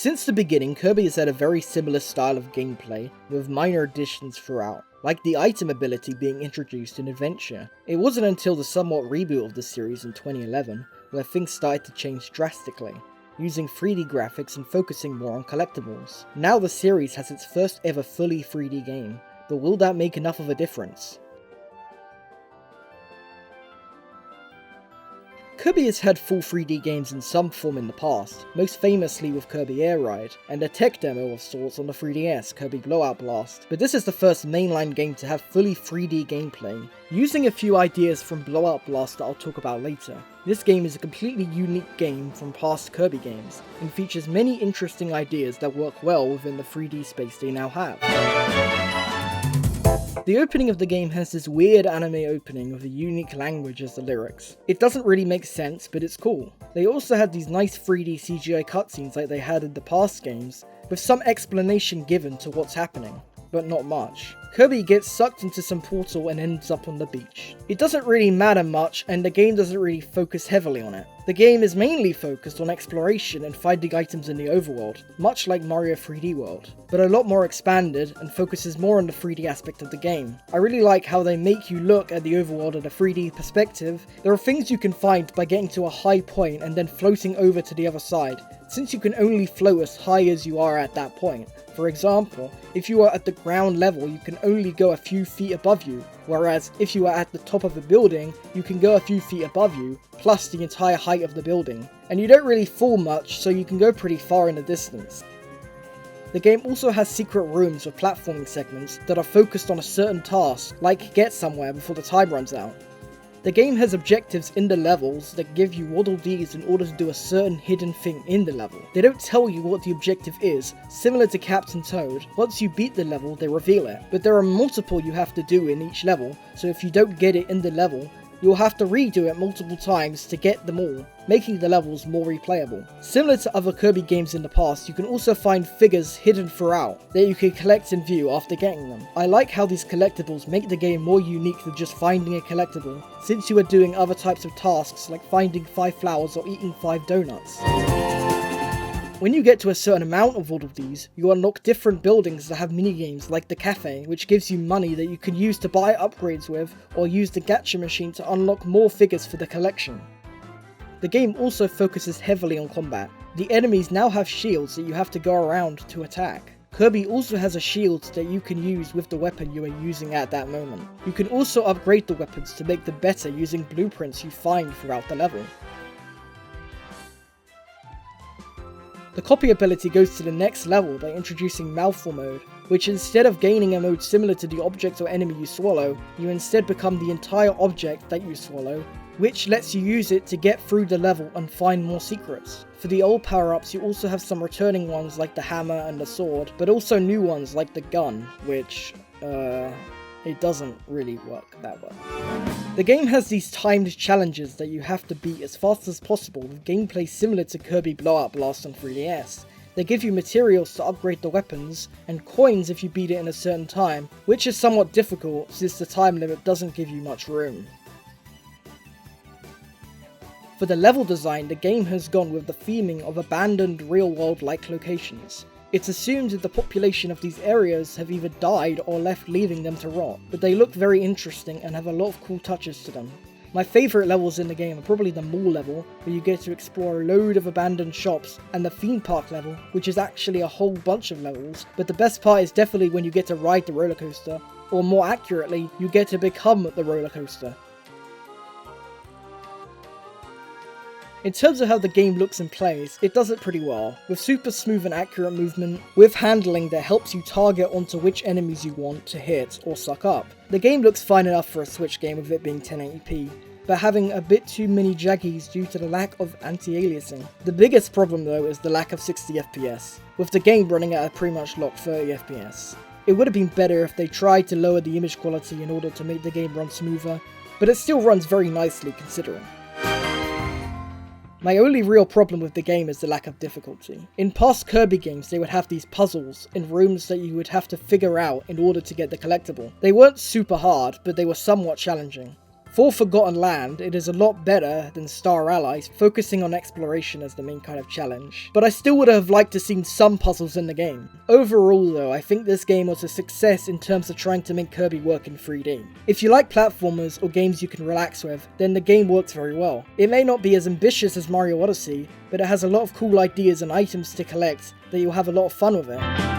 Since the beginning, Kirby has had a very similar style of gameplay, with minor additions throughout, like the item ability being introduced in Adventure. It wasn't until the somewhat reboot of the series in 2011 where things started to change drastically, using 3D graphics and focusing more on collectibles. Now the series has its first ever fully 3D game, but will that make enough of a difference? Kirby has had full 3D games in some form in the past, most famously with Kirby Air Ride, and a tech demo of sorts on the 3DS, Kirby Blowout Blast, but this is the first mainline game to have fully 3D gameplay, using a few ideas from Blowout Blast that I'll talk about later. This game is a completely unique game from past Kirby games, and features many interesting ideas that work well within the 3D space they now have. The opening of the game has this weird anime opening with a unique language as the lyrics. It doesn't really make sense, but it's cool. They also had these nice 3D CGI cutscenes like they had in the past games, with some explanation given to what's happening, but not much. Kirby gets sucked into some portal and ends up on the beach. It doesn't really matter much, and the game doesn't really focus heavily on it. The game is mainly focused on exploration and finding items in the overworld, much like Mario 3D World, but a lot more expanded and focuses more on the 3D aspect of the game. I really like how they make you look at the overworld in a 3D perspective. There are things you can find by getting to a high point and then floating over to the other side, since you can only float as high as you are at that point. For example, if you are at the ground level, you can only go a few feet above you, whereas if you are at the top of a building, you can go a few feet above you, plus the entire height of the building. And you don't really fall much, so you can go pretty far in the distance. The game also has secret rooms with platforming segments that are focused on a certain task, like get somewhere before the time runs out. The game has objectives in the levels that give you Waddle Dees in order to do a certain hidden thing in the level. They don't tell you what the objective is, similar to Captain Toad. Once you beat the level, they reveal it. But there are multiple you have to do in each level, so if you don't get it in the level, you'll have to redo it multiple times to get them all, making the levels more replayable. Similar to other Kirby games in the past, you can also find figures hidden throughout that you can collect and view after getting them. I like how these collectibles make the game more unique than just finding a collectible, since you are doing other types of tasks like finding 5 flowers or eating 5 donuts. When you get to a certain amount of all of these, you unlock different buildings that have minigames like the cafe, which gives you money that you can use to buy upgrades with, or use the gacha machine to unlock more figures for the collection. The game also focuses heavily on combat. The enemies now have shields that you have to go around to attack. Kirby also has a shield that you can use with the weapon you are using at that moment. You can also upgrade the weapons to make them better using blueprints you find throughout the level. The copy ability goes to the next level by introducing Mouthful Mode, which instead of gaining a mode similar to the object or enemy you swallow, you instead become the entire object that you swallow, which lets you use it to get through the level and find more secrets. For the old power-ups, you also have some returning ones like the hammer and the sword, but also new ones like the gun, which, it doesn't really work that well. The game has these timed challenges that you have to beat as fast as possible with gameplay similar to Kirby Blowout Blast on 3DS. They give you materials to upgrade the weapons, and coins if you beat it in a certain time, which is somewhat difficult since the time limit doesn't give you much room. For the level design, the game has gone with the theming of abandoned real-world-like locations. It's assumed that the population of these areas have either died or left, leaving them to rot, but they look very interesting and have a lot of cool touches to them. My favourite levels in the game are probably the mall level, where you get to explore a load of abandoned shops, and the theme park level, which is actually a whole bunch of levels, but the best part is definitely when you get to ride the roller coaster, or more accurately, you get to become the roller coaster. In terms of how the game looks and plays, it does it pretty well, with super smooth and accurate movement, with handling that helps you target onto which enemies you want to hit or suck up. The game looks fine enough for a Switch game with it being 1080p, but having a bit too many jaggies due to the lack of anti-aliasing. The biggest problem though is the lack of 60 FPS, with the game running at a pretty much locked 30 FPS. It would have been better if they tried to lower the image quality in order to make the game run smoother, but it still runs very nicely considering. My only real problem with the game is the lack of difficulty. In past Kirby games, they would have these puzzles in rooms that you would have to figure out in order to get the collectible. They weren't super hard, but they were somewhat challenging. For Forgotten Land, it is a lot better than Star Allies, focusing on exploration as the main kind of challenge. But I still would have liked to seen some puzzles in the game. Overall though, I think this game was a success in terms of trying to make Kirby work in 3D. If you like platformers or games you can relax with, then the game works very well. It may not be as ambitious as Mario Odyssey, but it has a lot of cool ideas and items to collect that you'll have a lot of fun with it.